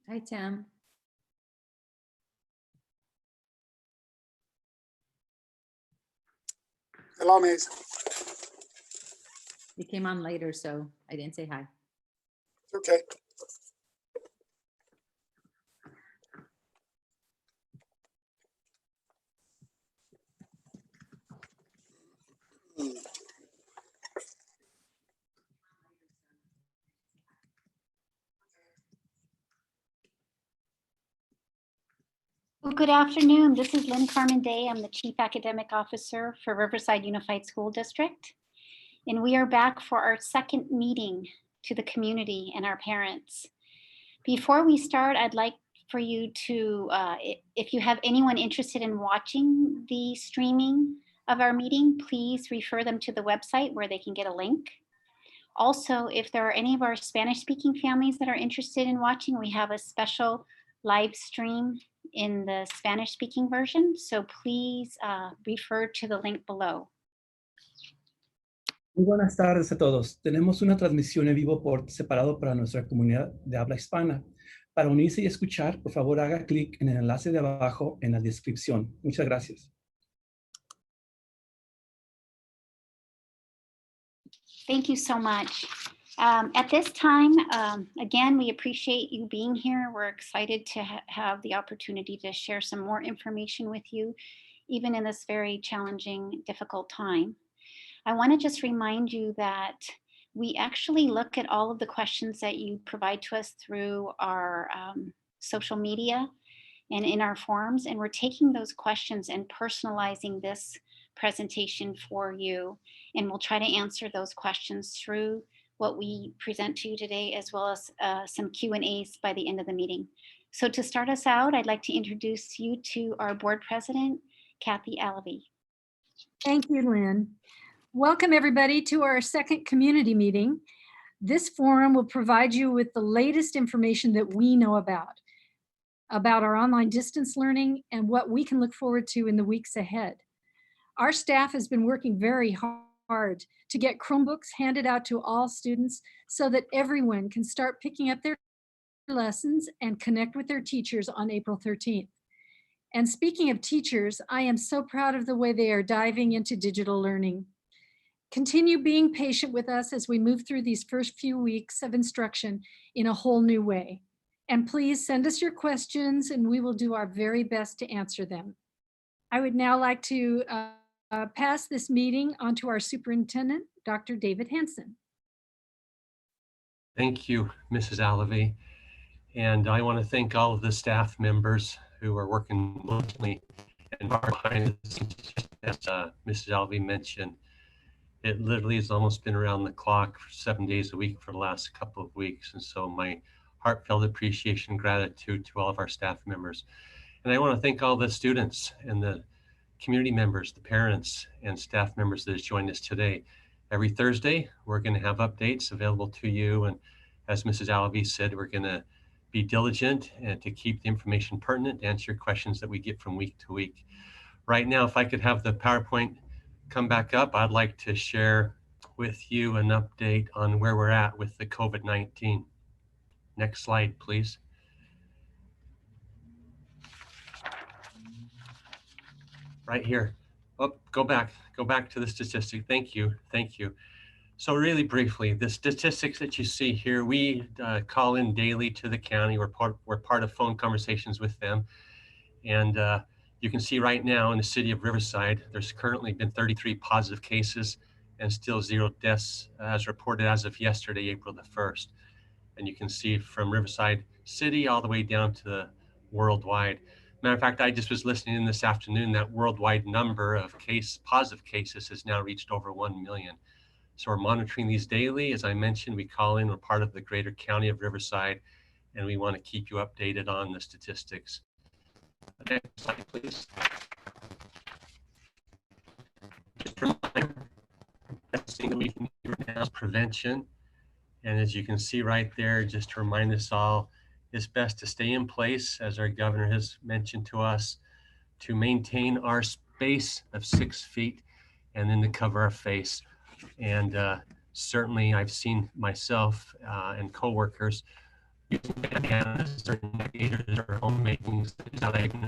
Hi, Tim. Hello, Miss. You came on later, so I didn't say hi. Okay. Well, good afternoon. This is Lynn Carmen Day. I'm the Chief Academic Officer for Riverside Unified School District. And we are back for our second meeting to the community and our parents. Before we start, I'd like for you to, if you have anyone interested in watching the streaming of our meeting, please refer them to the website where they can get a link. Also, if there are any of our Spanish-speaking families that are interested in watching, we have a special live stream in the Spanish-speaking version, so please refer to the link below. Muy buenas tardes a todos. Tenemos una transmisión en vivo por separado para nuestra comunidad de habla hispana. Para unirse y escuchar, por favor haga clic en el enlace de abajo en la descripción. Muchas gracias. Thank you so much. At this time, again, we appreciate you being here. We're excited to have the opportunity to share some more information with you, even in this very challenging, difficult time. I want to just remind you that we actually look at all of the questions that you provide to us through our social media and in our forums, and we're taking those questions and personalizing this presentation for you. And we'll try to answer those questions through what we present to you today, as well as some Q&As by the end of the meeting. So to start us out, I'd like to introduce you to our board president, Kathy Alavi. Thank you, Lynn. Welcome everybody to our second community meeting. This forum will provide you with the latest information that we know about our online distance learning and what we can look forward to in the weeks ahead. Our staff has been working very hard to get Chromebooks handed out to all students so that everyone can start picking up their lessons and connect with their teachers on April 13th. And speaking of teachers, I am so proud of the way they are diving into digital learning. Continue being patient with us as we move through these first few weeks of instruction in a whole new way. And please send us your questions and we will do our very best to answer them. I would now like to pass this meeting on to our Superintendent, Dr. David Hansen. Thank you, Mrs. Alavi. And I want to thank all of the staff members who are working diligently and far behind the scenes, as Mrs. Alavi mentioned. It literally has almost been around the clock for 7 days a week for the last couple of weeks. And so my heartfelt appreciation and gratitude to all of our staff members. And I want to thank all the students and the community members, the parents and staff members that has joined us today. Every Thursday, we're going to have updates available to you. And as Mrs. Alavi said, we're going to be diligent and to keep the information pertinent, to answer your questions that we get from week to week. Right now, if I could have the PowerPoint come back up, I'd like to share with you an update on where we're at with the COVID-19. Next slide, please. Right here. Oh, go back to the statistic. Thank you. So really briefly, the statistics that you see here, we call in daily to the county. We're part of phone conversations with them. And you can see right now in the city of Riverside, there's currently been 33 positive cases and still 0 deaths as reported as of yesterday, April the 1st. And you can see from Riverside City all the way down to the worldwide. Matter of fact, I just was listening in this afternoon that worldwide number of positive cases has now reached over 1 million. So we're monitoring these daily. As I mentioned, we call in, we're part of the greater county of Riverside, and we want to keep you updated on the statistics. Next slide, please. Just a reminder, the best thing that we can do right now is prevention. And as you can see right there, just to remind us all, it's best to stay in place, as our governor has mentioned to us, to maintain our space of 6 feet and then to cover our face. And certainly I've seen myself and coworkers using bananas or gators or homemade things that I can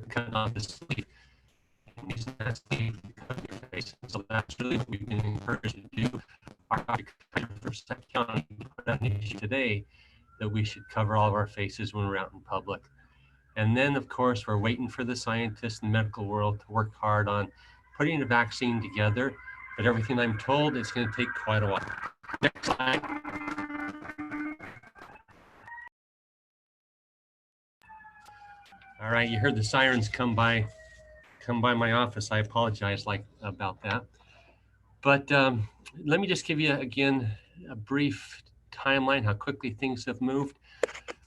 cut on the sleeve and using that sleeve to cover your face. And so that's really what we've been encouraged to do. Our First County put out an issue today that we should cover all of our faces when we're out in public. And then, of course, we're waiting for the scientists and medical world to work hard on putting a vaccine together. But everything I'm told, it's going to take quite a while. Next slide. All right, you heard the sirens come by my office. I apologize about that. But let me just give you, again, a brief timeline, how quickly things have moved.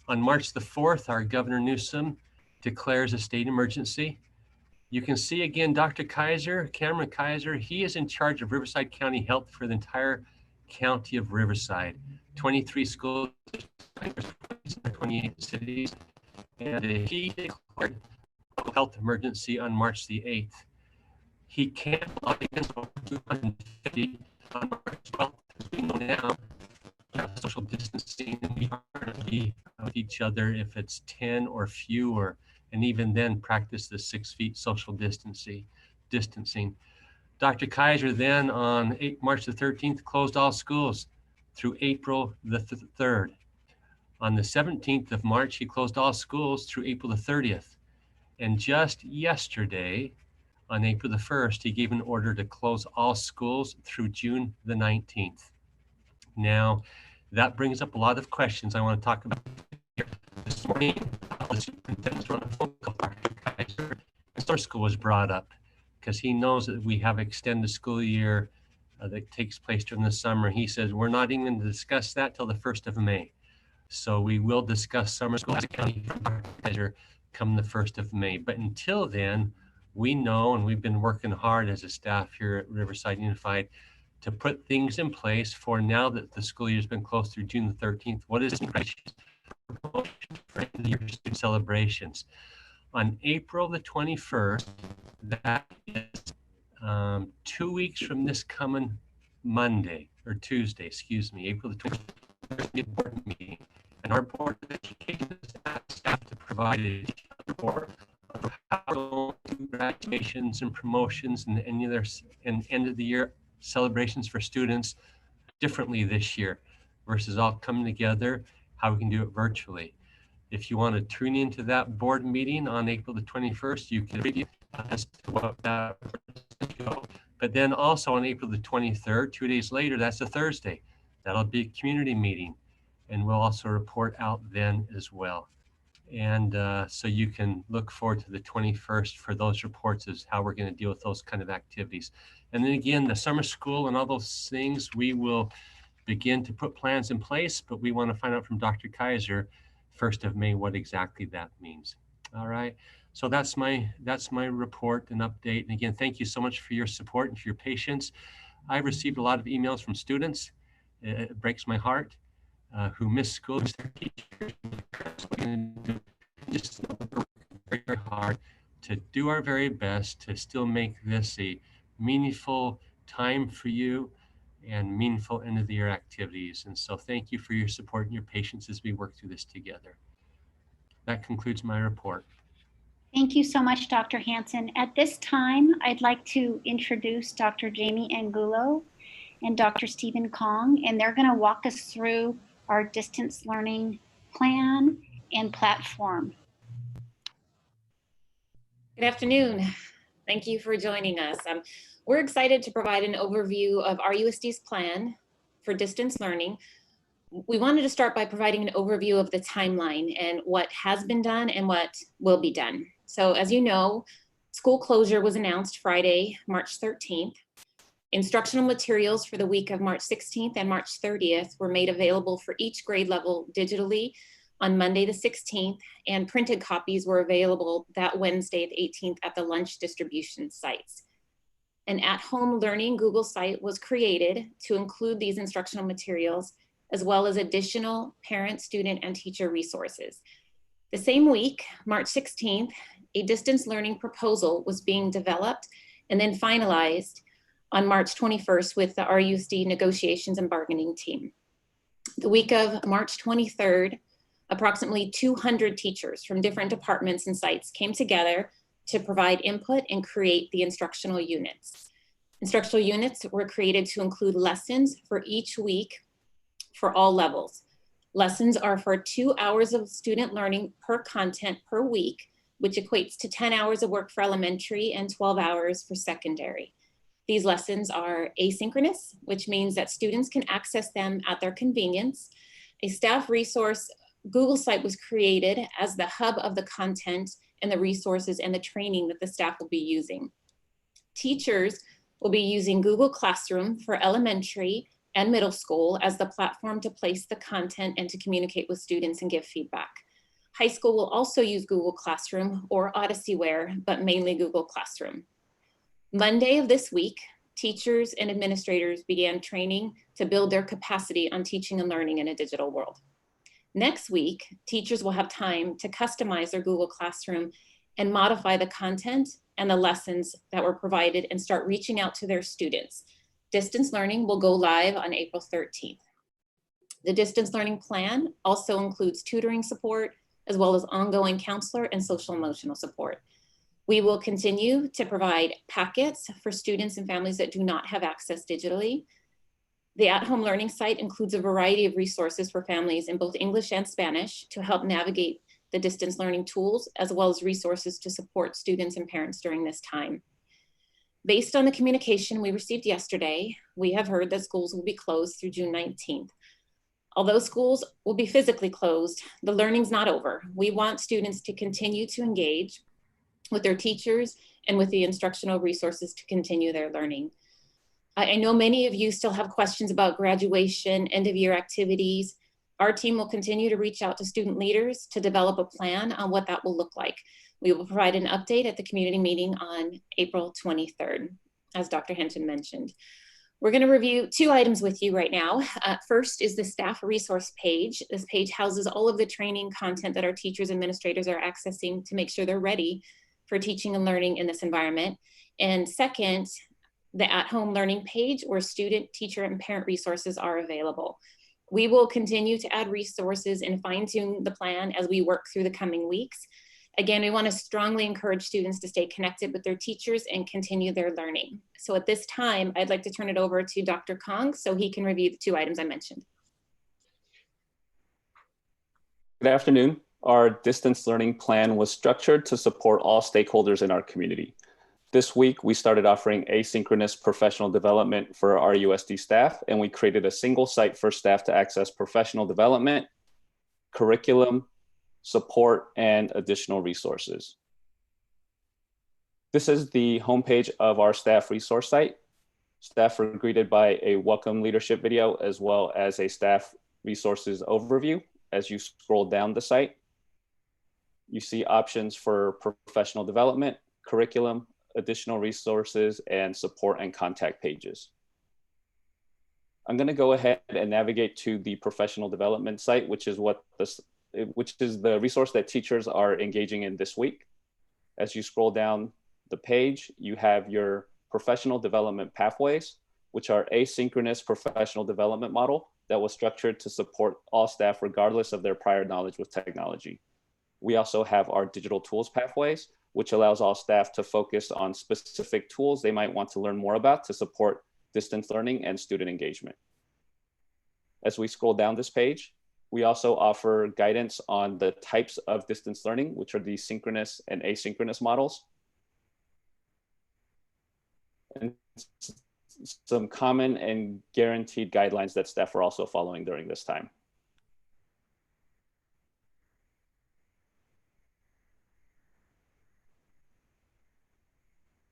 On March the 4th, our Governor Newsom declares a state emergency. You can see again, Dr. Kaiser, Cameron Kaiser, he is in charge of Riverside County Health for the entire county of Riverside. 23 schools, 28 cities, and he declared a health emergency on March the 8th. He canceled audience over 250 on March 12th, as we know now. Social distancing, and we are to be with each other if it's 10 or fewer, and even then practice the 6 feet social distancing. Dr. Kaiser then on March the 13th closed all schools through April the 3rd. On the 17th of March, he closed all schools through April the 30th. And just yesterday, on April the 1st, he gave an order to close all schools through June the 19th. Now, that brings up a lot of questions I want to talk about here. This morning, the superintendent on a phone call, Dr. Kaiser, and summer school was brought up because he knows that we have extended school year that takes place during the summer. He says, we're not even going to discuss that till the 1st of May. So we will discuss summer school as a county Kaiser come the 1st of May. But until then, we know, and we've been working hard as a staff here at Riverside Unified to put things in place for now that the school year has been closed through June the 13th. What is for end of the year student celebrations? On April the 21st, that is 2 weeks from this coming Monday, or Tuesday, excuse me, April the 21st, there's a board meeting. And our Board of Education staff to provide a report of how we're going to do graduations and promotions and any other and end of the year celebrations for students differently this year versus all coming together, how we can do it virtually. If you want to tune into that board meeting on April the 21st, you can review as to what that go. But then also on April the 23rd, 2 days later, that's a Thursday. That'll be a community meeting. And we'll also report out then as well. And so you can look forward to the 21st for those reports as how we're going to deal with those kind of activities. And then again, the summer school and all those things, we will begin to put plans in place, but we want to find out from Dr. Kaiser 1st of May what exactly that means. All right. So that's my report and update. And again, thank you so much for your support and for your patience. I've received a lot of emails from students. It breaks my heart. Who miss school, miss their teachers, just work very hard to do our very best to still make this a meaningful time for you and meaningful end of the year activities. And so thank you for your support and your patience as we work through this together. That concludes my report. Thank you so much, Dr. Hansen. At this time, I'd like to introduce Dr. Jamie Angulo and Dr. Stephen Kong, and they're going to walk us through our distance learning plan and platform. Good afternoon. Thank you for joining us. We're excited to provide an overview of RUSD's plan for distance learning. We wanted to start by providing an overview of the timeline and what has been done and what will be done. So as you know, school closure was announced Friday, March 13th. Instructional materials for the week of March 16th and March 30th were made available for each grade level digitally on Monday the 16th, and printed copies were available that Wednesday the 18th at the lunch distribution sites. An at-home learning Google site was created to include these instructional materials, as well as additional parent, student, and teacher resources. The same week, March 16th, a distance learning proposal was being developed and then finalized on March 21st with the RUSD negotiations and bargaining team. The week of March 23rd, approximately 200 teachers from different departments and sites came together to provide input and create the instructional units. Instructional units were created to include lessons for each week for all levels. Lessons are for 2 hours of student learning per content per week, which equates to 10 hours of work for elementary and 12 hours for secondary. These lessons are asynchronous, which means that students can access them at their convenience. A staff resource Google site was created as the hub of the content and the resources and the training that the staff will be using. Teachers will be using Google Classroom for elementary and middle school as the platform to place the content and to communicate with students and give feedback. High school will also use Google Classroom or Odyssey-ware, but mainly Google Classroom. Monday of this week, teachers and administrators began training to build their capacity on teaching and learning in a digital world. Next week, teachers will have time to customize their Google Classroom and modify the content and the lessons that were provided and start reaching out to their students. Distance learning will go live on April 13th. The distance learning plan also includes tutoring support, as well as ongoing counselor and social emotional support. We will continue to provide packets for students and families that do not have access digitally. The at-home learning site includes a variety of resources for families in both English and Spanish to help navigate the distance learning tools, as well as resources to support students and parents during this time. Based on the communication we received yesterday, we have heard that schools will be closed through June 19th. Although schools will be physically closed, the learning's not over. We want students to continue to engage with their teachers and with the instructional resources to continue their learning. I know many of you still have questions about graduation, end of year activities. Our team will continue to reach out to student leaders to develop a plan on what that will look like. We will provide an update at the community meeting on April 23rd, as Dr. Hansen mentioned. We're going to review 2 items with you right now. First is the staff resource page. This page houses all of the training content that our teachers and administrators are accessing to make sure they're ready for teaching and learning in this environment. And second, the at-home learning page where student, teacher, and parent resources are available. We will continue to add resources and fine-tune the plan as we work through the coming weeks. Again, we want to strongly encourage students to stay connected with their teachers and continue their learning. So at this time, I'd like to turn it over to Dr. Kong so he can review the 2 items I mentioned. Good afternoon. Our distance learning plan was structured to support all stakeholders in our community. This week, we started offering asynchronous professional development for our RUSD staff, and we created a single site for staff to access professional development, curriculum, support, and additional resources. This is the homepage of our staff resource site. Staff were greeted by a welcome leadership video as well as a staff resources overview. As you scroll down the site, you see options for professional development, curriculum, additional resources, and support and contact pages. I'm going to go ahead and navigate to the professional development site, which is the resource that teachers are engaging in this week. As you scroll down the page, you have your professional development pathways, which are asynchronous professional development model that was structured to support all staff regardless of their prior knowledge with technology. We also have our digital tools pathways, which allows all staff to focus on specific tools they might want to learn more about to support distance learning and student engagement. As we scroll down this page, we also offer guidance on the types of distance learning, which are the synchronous and asynchronous models, and some common and guaranteed guidelines that staff are also following during this time.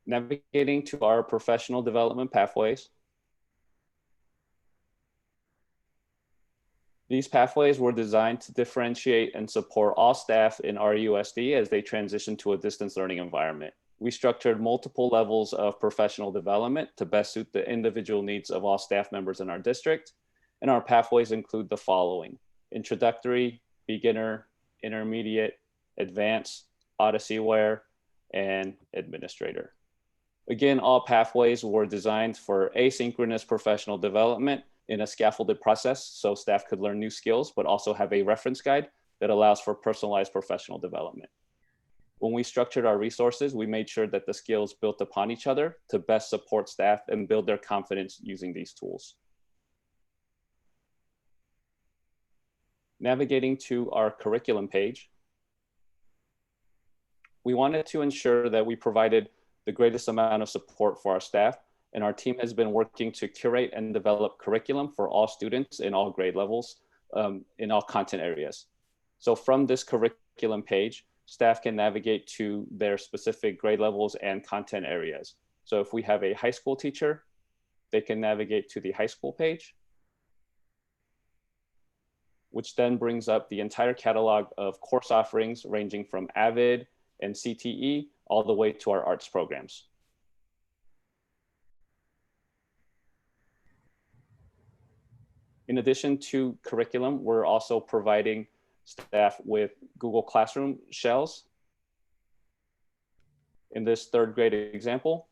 Navigating to our professional development pathways. These pathways were designed to differentiate and support all staff in RUSD as they transition to a distance learning environment. We structured multiple levels of professional development to best suit the individual needs of all staff members in our district. And our pathways include the following: introductory, beginner, intermediate, advanced, Odyssey-ware, and administrator. Again, all pathways were designed for asynchronous professional development in a scaffolded process so staff could learn new skills, but also have a reference guide that allows for personalized professional development. When we structured our resources, we made sure that the skills built upon each other to best support staff and build their confidence using these tools. Navigating to our curriculum page, we wanted to ensure that we provided the greatest amount of support for our staff, and our team has been working to curate and develop curriculum for all students in all grade levels, in all content areas. So from this curriculum page, staff can navigate to their specific grade levels and content areas. So if we have a high school teacher, they can navigate to the high school page, which then brings up the entire catalog of course offerings ranging from AVID and CTE all the way to our arts programs. In addition to curriculum, we're also providing staff with Google Classroom shells. In this third grade example,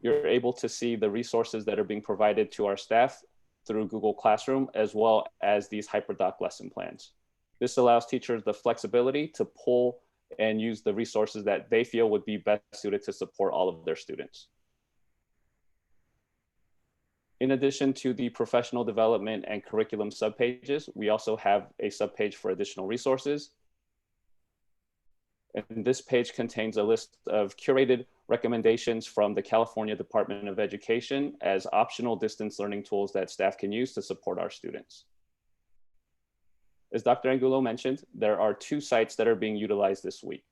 you're able to see the resources that are being provided to our staff through Google Classroom, as well as these HyperDoc lesson plans. This allows teachers the flexibility to pull and use the resources that they feel would be best suited to support all of their students. In addition to the professional development and curriculum subpages, we also have a subpage for additional resources. And this page contains a list of curated recommendations from the California Department of Education as optional distance learning tools that staff can use to support our students. As Dr. Angulo mentioned, there are 2 sites that are being utilized this week.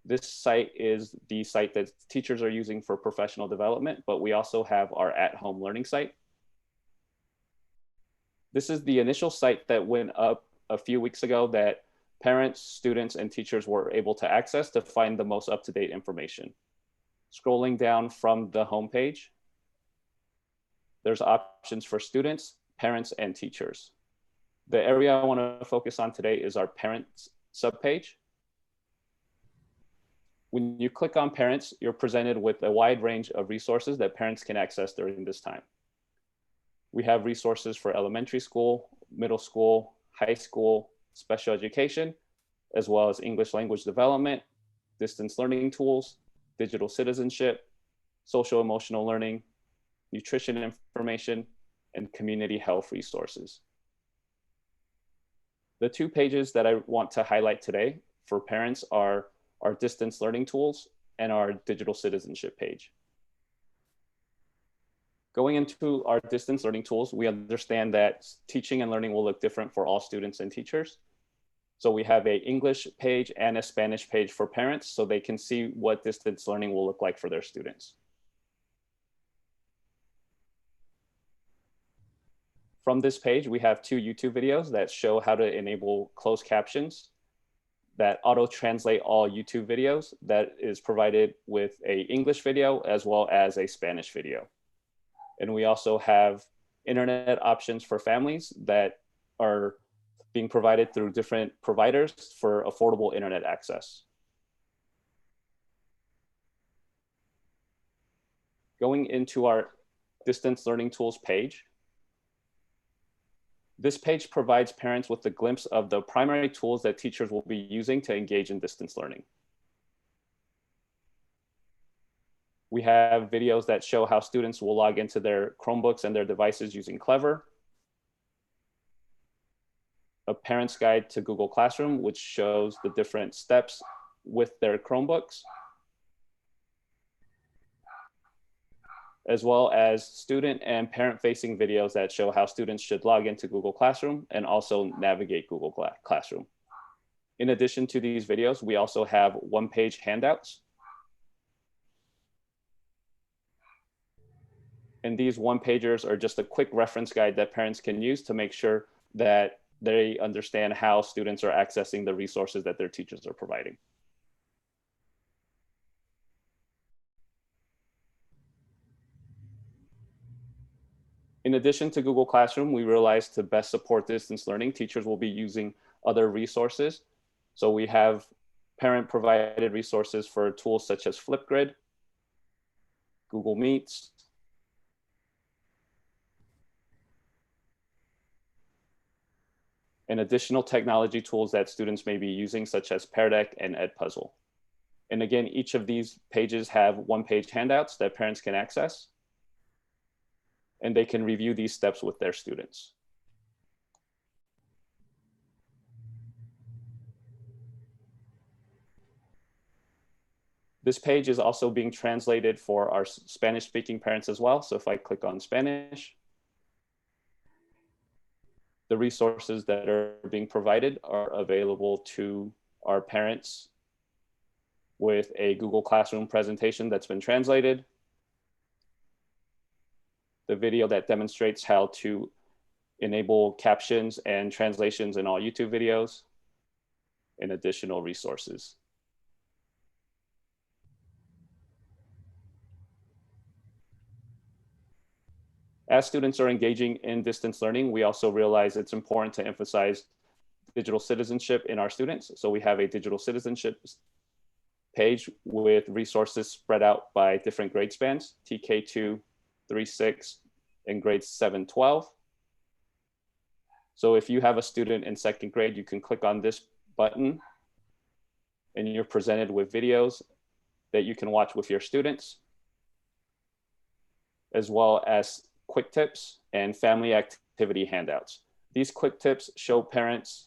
This site is the site that teachers are using for professional development, but we also have our at-home learning site. This is the initial site that went up a few weeks ago that parents, students, and teachers were able to access to find the most up-to-date information. Scrolling down from the homepage, there's options for students, parents, and teachers. The area I want to focus on today is our parents subpage. When you click on parents, you're presented with a wide range of resources that parents can access during this time. We have resources for elementary school, middle school, high school, special education, as well as English language development, distance learning tools, digital citizenship, social emotional learning, nutrition information, and community health resources. The 2 pages that I want to highlight today for parents are our distance learning tools and our digital citizenship page. Going into our distance learning tools, we understand that teaching and learning will look different for all students and teachers. So we have an English page and a Spanish page for parents so they can see what distance learning will look like for their students. From this page, we have 2 YouTube videos that show how to enable closed captions that auto-translate all YouTube videos. That is provided with an English video as well as a Spanish video. And we also have internet options for families that are being provided through different providers for affordable internet access. Going into our distance learning tools page, this page provides parents with a glimpse of the primary tools that teachers will be using to engage in distance learning. We have videos that show how students will log into their Chromebooks and their devices using Clever. A parent's guide to Google Classroom, which shows the different steps with their Chromebooks, as well as student and parent-facing videos that show how students should log into Google Classroom and also navigate Google Classroom. In addition to these videos, we also have one-page handouts. And these one-pagers are just a quick reference guide that parents can use to make sure that they understand how students are accessing the resources that their teachers are providing. In addition to Google Classroom, we realized to best support distance learning, teachers will be using other resources. So we have parent-provided resources for tools such as Flipgrid, Google Meets, and additional technology tools that students may be using, such as Pear Deck and Edpuzzle. And again, each of these pages have one-page handouts that parents can access, and they can review these steps with their students. This page is also being translated for our Spanish-speaking parents as well. So if I click on Spanish, the resources that are being provided are available to our parents with a Google Classroom presentation that's been translated, the video that demonstrates how to enable captions and translations in all YouTube videos, and additional resources. As students are engaging in distance learning, we also realize it's important to emphasize digital citizenship in our students. So we have a digital citizenship page with resources spread out by different grade spans, TK2, 3, 6, and grades 7, 12. So if you have a student in second grade, you can click on this button and you're presented with videos that you can watch with your students, as well as quick tips and family activity handouts. These quick tips show parents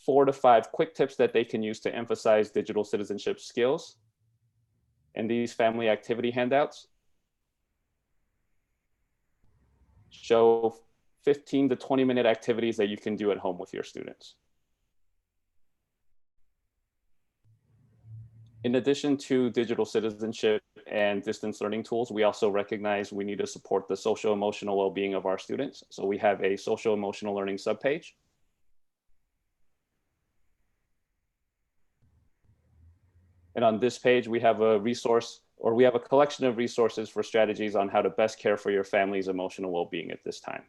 4 to 5 quick tips that they can use to emphasize digital citizenship skills. And these family activity handouts show 15 to 20-minute activities that you can do at home with your students. In addition to digital citizenship and distance learning tools, we also recognize we need to support the social emotional well-being of our students. So we have a social emotional learning subpage. And on this page, we have a resource, or we have a collection of resources for strategies on how to best care for your family's emotional well-being at this time.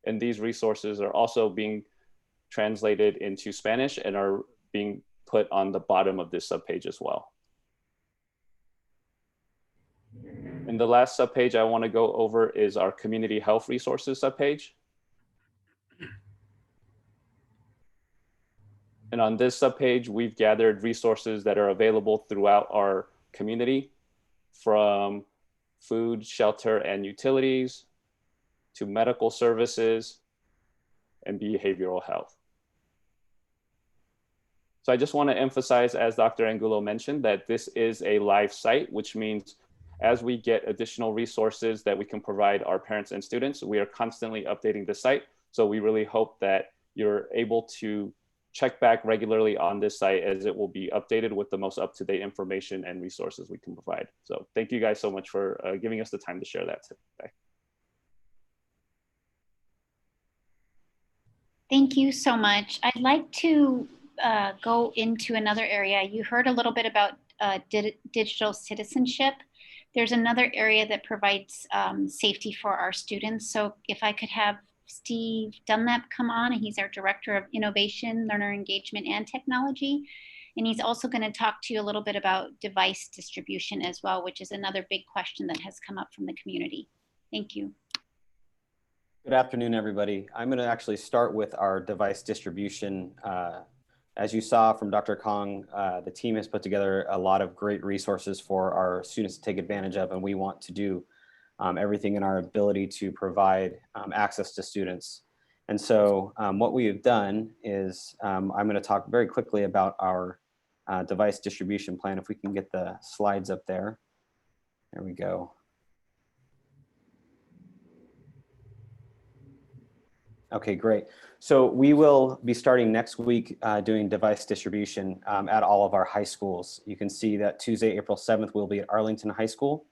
And these resources are also being translated into Spanish and are being put on the bottom of this subpage as well. And the last subpage I want to go over is our community health resources subpage. And on this subpage, we've gathered resources that are available throughout our community, from food, shelter, and utilities to medical services and behavioral health. So I just want to emphasize, as Dr. Angulo mentioned, that this is a live site, which means as we get additional resources that we can provide our parents and students, we are constantly updating the site. So we really hope that you're able to check back regularly on this site, as it will be updated with the most up-to-date information and resources we can provide. So thank you guys so much for giving us the time to share that today. Thank you so much. I'd like to go into another area. You heard a little bit about digital citizenship. There's another area that provides safety for our students. So if I could have Steve Dunlap come on, and he's our Director of Innovation, Learner Engagement, and Technology. And he's also going to talk to you a little bit about device distribution as well, which is another big question that has come up from the community. Thank you. Good afternoon, everybody. I'm going to actually start with our device distribution. As you saw from Dr. Kong, the team has put together a lot of great resources for our students to take advantage of, and we want to do everything in our ability to provide access to students. And so what we have done is I'm going to talk very quickly about our device distribution plan. If we can get the slides up there. There we go. Okay, great. So we will be starting next week doing device distribution at all of our high schools. You can see that Tuesday, April 7th, we'll be at Arlington High School.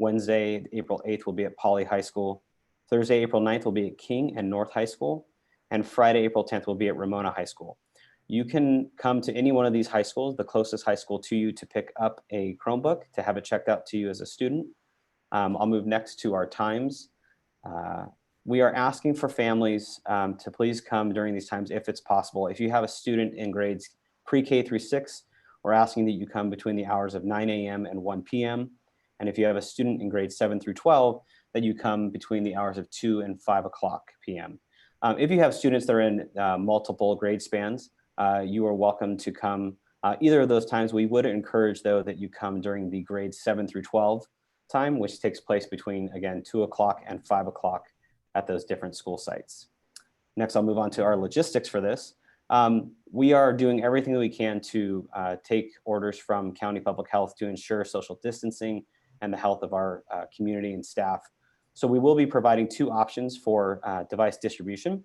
Wednesday, April 8th, will be at Poly High School. Thursday, April 9th, will be at King and North High School. And Friday, April 10th, will be at Ramona High School. You can come to any one of these high schools, the closest high school to you, to pick up a Chromebook to have it checked out to you as a student. I'll move next to our times. We are asking for families to please come during these times if it's possible. If you have a student in grades pre-K through 6, we're asking that you come between the hours of 9 a.m. and 1 p.m. And if you have a student in grades 7 through 12, that you come between the hours of 2 and 5 o'clock p.m. If you have students that are in multiple grade spans, you are welcome to come either of those times. We would encourage, though, that you come during the grades 7 through 12 time, which takes place between, again, 2 o'clock and 5 o'clock at those different school sites. Next, I'll move on to our logistics for this. We are doing everything that we can to take orders from County Public Health to ensure social distancing and the health of our community and staff. So we will be providing 2 options for device distribution.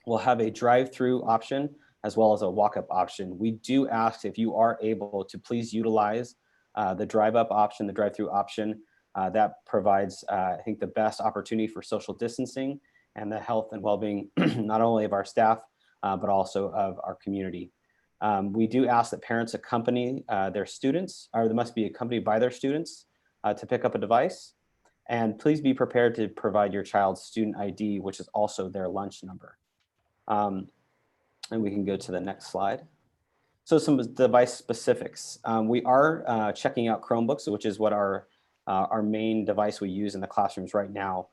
We'll have a drive-through option as well as a walk-up option. We do ask if you are able to please utilize the drive-up option, the drive-through option. That provides, I think, the best opportunity for social distancing and the health and well-being not only of our staff, but also of our community. We do ask that parents accompany their students, or they must be accompanied by their students to pick up a device. And please be prepared to provide your child's student ID, which is also their lunch number. And we can go to the next slide. So some device specifics. We are checking out Chromebooks, which is what our main device we use in the classrooms right now.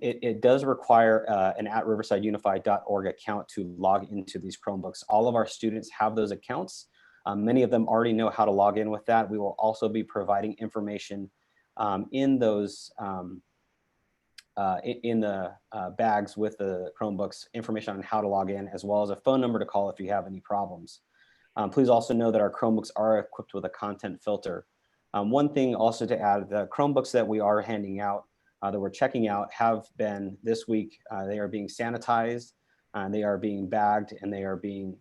It does require an @riversideunified.org account to log into these Chromebooks. All of our students have those accounts. Many of them already know how to log in with that. We will also be providing information in those in the bags with the Chromebooks, information on how to log in, as well as a phone number to call if you have any problems. Please also know that our Chromebooks are equipped with a content filter. One thing also to add, the Chromebooks that we are handing out, that we're checking out, have been this week, they are being sanitized, they are being bagged, and they are being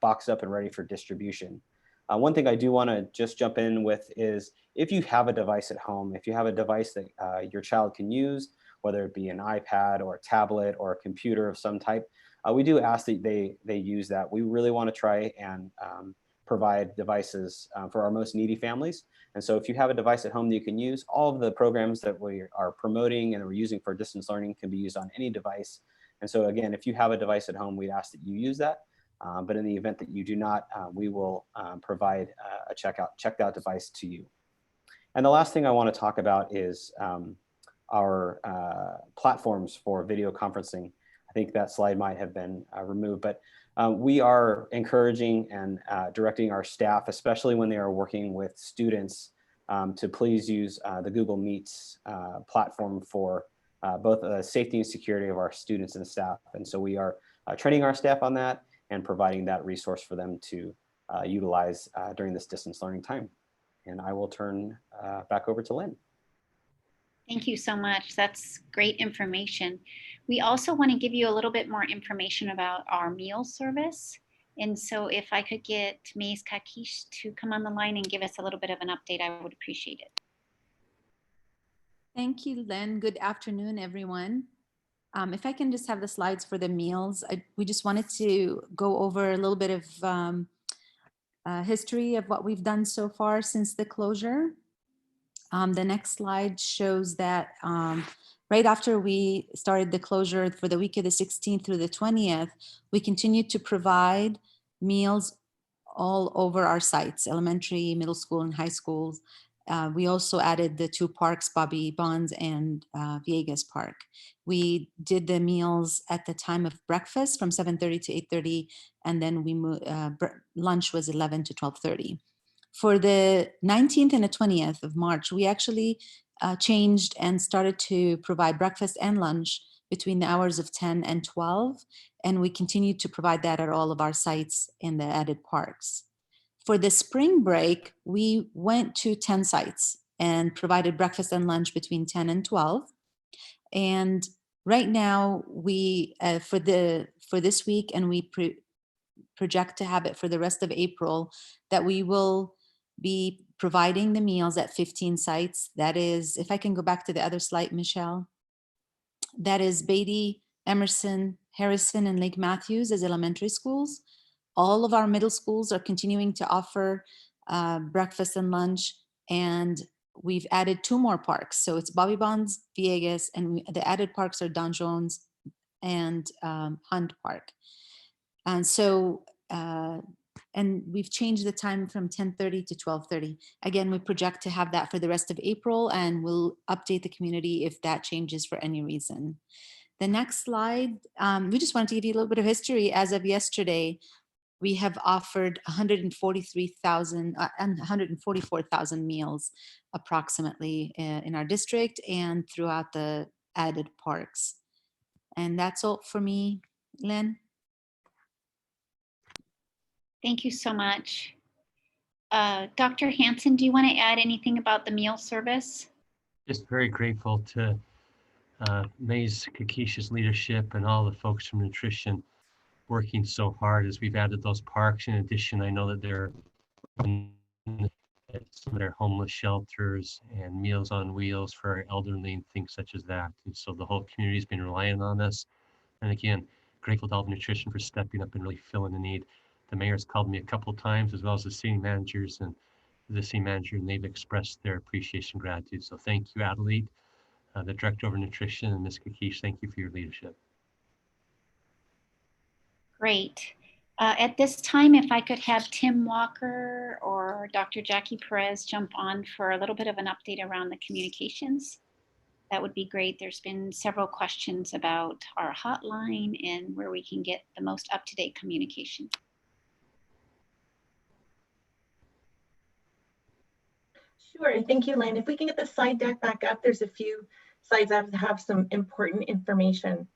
boxed up and ready for distribution. One thing I do want to just jump in with is, if you have a device at home, if you have a device that your child can use, whether it be an iPad or a tablet or a computer of some type, we do ask that they use that. We really want to try and provide devices for our most needy families. And so if you have a device at home that you can use, all of the programs that we are promoting and we're using for distance learning can be used on any device. And so again, if you have a device at home, we'd ask that you use that. But in the event that you do not, we will provide a checked out device to you. And the last thing I want to talk about is our platforms for video conferencing. I think that slide might have been removed, but we are encouraging and directing our staff, especially when they are working with students, to please use the Google Meets platform for both the safety and security of our students and staff. And so we are training our staff on that and providing that resource for them to utilize during this distance learning time. And I will turn back over to Lynn. Thank you so much. That's great information. We also want to give you a little bit more information about our meal service. And so if I could get Ms. Kakish to come on the line and give us a little bit of an update, I would appreciate it. Thank you, Lynn. Good afternoon, everyone. If I can just have the slides for the meals. We just wanted to go over a little bit of history of what we've done so far since the closure. The next slide shows that right after we started the closure for the week of the 16th through the 20th, we continued to provide meals all over our sites, elementary, middle school, and high schools. We also added the 2 parks, Bobby Bonds and Viegas Park. We did the meals at the time of breakfast from 7:30 to 8:30, and then we lunch was 11 to 12:30. For the 19th and the 20th of March, we actually changed and started to provide breakfast and lunch between the hours of 10 and 12, and we continued to provide that at all of our sites in the added parks. For the spring break, we went to 10 sites and provided breakfast and lunch between 10 and 12. And right now, we for this week, and we project to have it for the rest of April, that we will be providing the meals at 15 sites. That is, if I can go back to the other slide, Michelle, that is Beatty, Emerson, Harrison, and Lake Matthews as elementary schools. All of our middle schools are continuing to offer breakfast and lunch, and we've added 2 more parks. So it's Bobby Bonds, Viegas, and the added parks are Don Jones and Hunt Park. And so And we've changed the time from 10:30 to 12:30. Again, we project to have that for the rest of April, and we'll update the community if that changes for any reason. The next slide, we just wanted to give you a little bit of history. As of yesterday, we have offered 143,000 and 144,000 meals approximately in our district and throughout the added parks. And that's all for me, Lynn. Thank you so much. Dr. Hansen, do you want to add anything about the meal service? Just very grateful to Ms. Kakisha's leadership and all the folks from nutrition working so hard as we've added those parks. In addition, I know that they're at some of their homeless shelters and Meals on Wheels for our elderly and things such as that. And so the whole community has been relying on us. And again, grateful to all the nutrition for stepping up and really filling the need. The mayor's called me a couple of times, as well as the city managers and the city manager, and they've expressed their appreciation and gratitude. So thank you, Adelaide, the Director of Nutrition, and Ms. Kakish, thank you for your leadership. Great. At this time, if I could have Tim Walker or Dr. Jackie Perez jump on for a little bit of an update around the communications, that would be great. There's been several questions about our hotline and where we can get the most up-to-date communication. Sure, thank you, Lynn. If we can get the slide deck back up, there's a few slides that have some important information.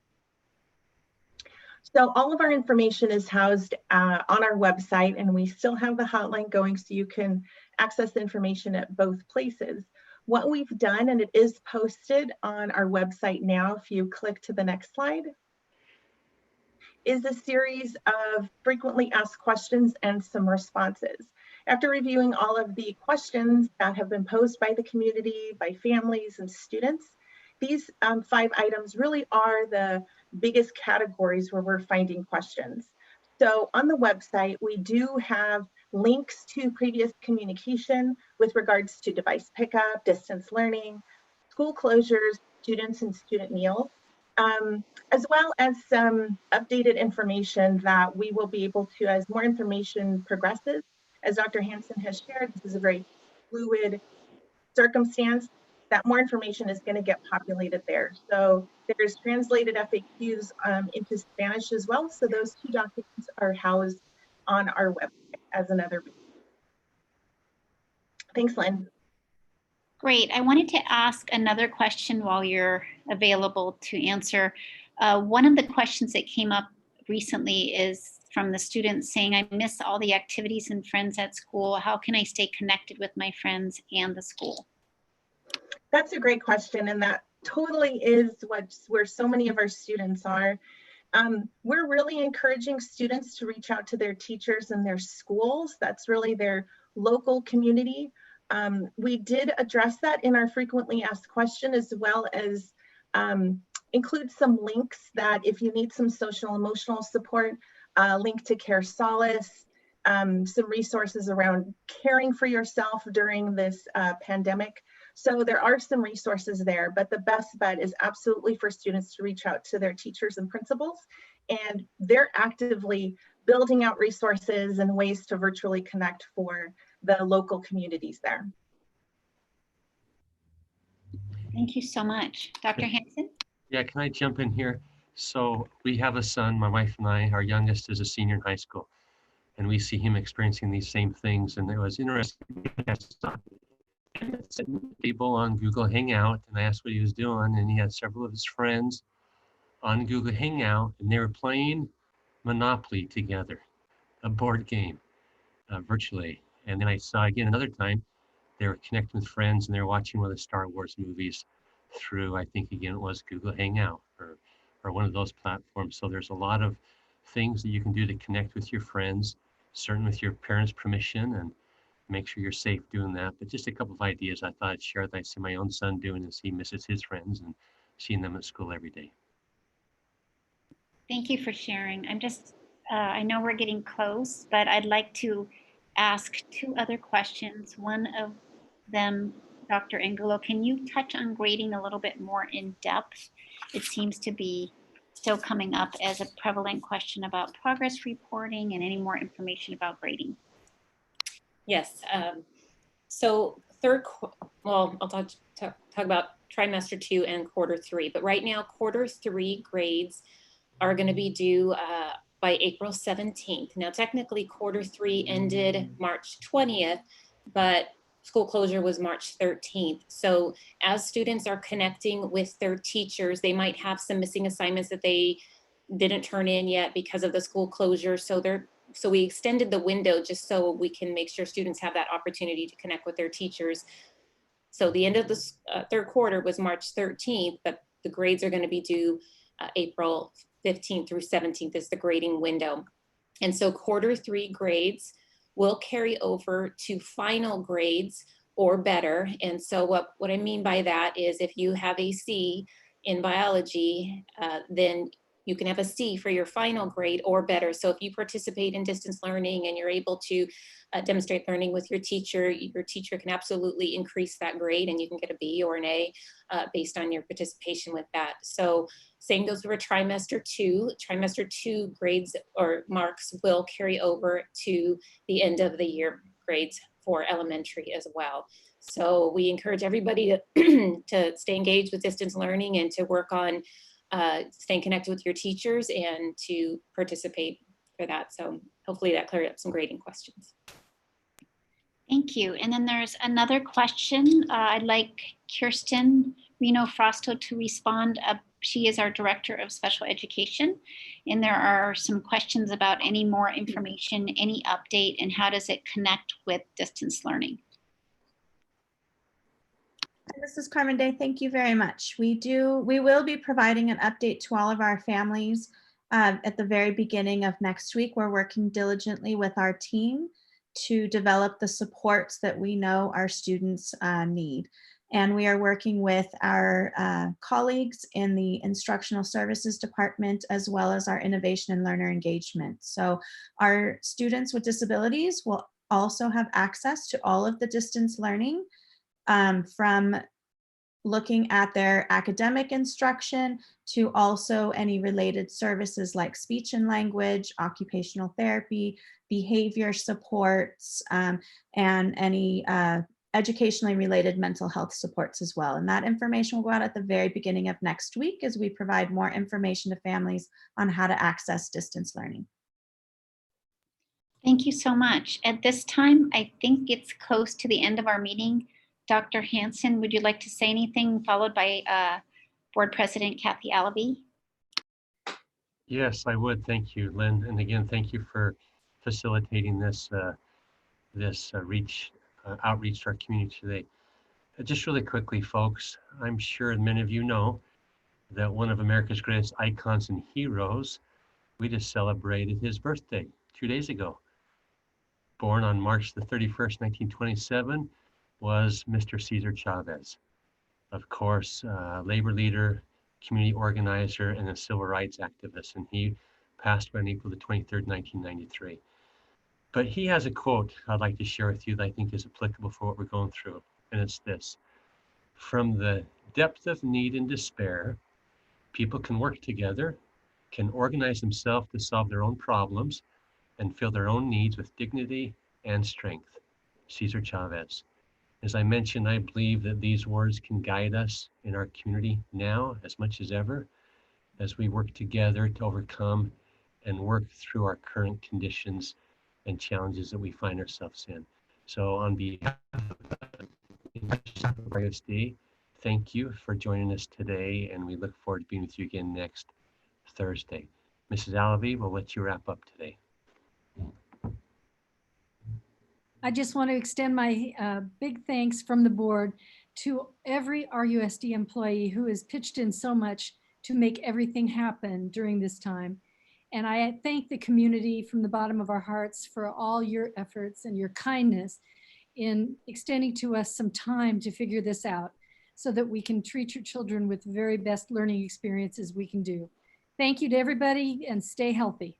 So all of our information is housed on our website, and we still have the hotline going so you can access the information at both places. What we've done, and it is posted on our website now, if you click to the next slide, is a series of frequently asked questions and some responses. After reviewing all of the questions that have been posed by the community, by families and students, these 5 items really are the biggest categories where we're finding questions. So on the website, we do have links to previous communication with regards to device pickup, distance learning, school closures, students and student meals, as well as some updated information that we will be able to, as more information progresses. As Dr. Hansen has shared, this is a very fluid circumstance, that more information is going to get populated there. So there's translated FAQs into Spanish as well. So those 2 documents are housed on our website as another. Thanks, Lynn. Great. I wanted to ask another question while you're available to answer. One of the questions that came up recently is from the students saying, I miss all the activities and friends at school. How can I stay connected with my friends and the school? That's a great question, and that totally is where so many of our students are. We're really encouraging students to reach out to their teachers and their schools. That's really their local community. We did address that in our frequently asked question, as well as include some links that if you need some social emotional support, link to Care Solace, some resources around caring for yourself during this pandemic. So there are some resources there, but the best bet is absolutely for students to reach out to their teachers and principals, and they're actively building out resources and ways to virtually connect for the local communities there. Thank you so much. Dr. Hansen? Yeah, can I jump in here? So we have a son, my wife and I, our youngest is a senior in high school, and we see him experiencing these same things. And it was interesting. People on Google Hangout, and I asked what he was doing, and he had several of his friends on Google Hangout, and they were playing Monopoly together, a board game, virtually. And then I saw again another time they were connecting with friends, and they were watching one of the Star Wars movies through, I think again it was Google Hangout or one of those platforms. So there's a lot of things that you can do to connect with your friends, certainly with your parents' permission, and make sure you're safe doing that. But just a couple of ideas I thought I'd share that I see my own son doing as he misses his friends and seeing them at school every day. Thank you for sharing. I'm just, I know we're getting close, but I'd like to ask 2 other questions. One of them, Dr. Angulo, can you touch on grading a little bit more in depth? It seems to be still coming up as a prevalent question about progress reporting and any more information about grading. Yes. So I'll talk about trimester 2 and quarter 3, but right now quarter 3 grades are going to be due by April 17th. Now, technically quarter 3 ended March 20th, but school closure was March 13th. So as students are connecting with their teachers, they might have some missing assignments that they didn't turn in yet because of the school closure. So we extended the window just so we can make sure students have that opportunity to connect with their teachers. So the end of the third quarter was March 13th, but the grades are going to be due April 15th through 17th is the grading window. And so quarter 3 grades will carry over to final grades or better. And so what I mean by that is if you have a C in biology, then you can have a C for your final grade or better. So if you participate in distance learning and you're able to demonstrate learning with your teacher can absolutely increase that grade and you can get a B or an A based on your participation with that. So same goes for trimester 2. Trimester 2 grades or marks will carry over to the end of the year grades for elementary as well. So we encourage everybody to stay engaged with distance learning and to work on staying connected with your teachers and to participate for that. So hopefully that cleared up some grading questions. Thank you. And then there's another question. I'd like Kirsten Reno-Frosto to respond. She is our Director of Special Education. And there are some questions about any more information, any update, and how does it connect with distance learning? This is Carmen Day. Thank you very much. We will be providing an update to all of our families at the very beginning of next week. We're working diligently with our team to develop the supports that we know our students need. And we are working with our colleagues in the Instructional Services Department, as well as our Innovation and Learner Engagement. So our students with disabilities will also have access to all of the distance learning from looking at their academic instruction to also any related services like speech and language, occupational therapy, behavior supports, and any educationally related mental health supports as well. And that information will go out at the very beginning of next week as we provide more information to families on how to access distance learning. Thank you so much. At this time, I think it's close to the end of our meeting. Dr. Hansen, would you like to say anything, followed by Board President Kathy Allaby? Yes, I would. Thank you, Lynn. And again, thank you for facilitating this outreach to our community today. Just really quickly, folks, I'm sure many of you know that one of America's greatest icons and heroes, we just celebrated his birthday 2 days ago. Born on March the 31st, 1927, was Mr. Cesar Chavez. Of course, labor leader, community organizer, and a civil rights activist. And he passed away on April the 23rd, 1993. But he has a quote I'd like to share with you that I think is applicable for what we're going through. And it's this: from the depth of need and despair, people can work together, can organize themselves to solve their own problems, and fill their own needs with dignity and strength. Cesar Chavez. As I mentioned, I believe that these words can guide us in our community now as much as ever, as we work together to overcome and work through our current conditions and challenges that we find ourselves in. So on behalf of RUSD, thank you for joining us today, and we look forward to being with you again next Thursday. Mrs. Allaby, we'll let you wrap up today. I just want to extend my big thanks from the board to every RUSD employee who has pitched in so much to make everything happen during this time. And I thank the community from the bottom of our hearts for all your efforts and your kindness in extending to us some time to figure this out so that we can treat your children with the very best learning experiences we can do. Thank you to everybody and stay healthy.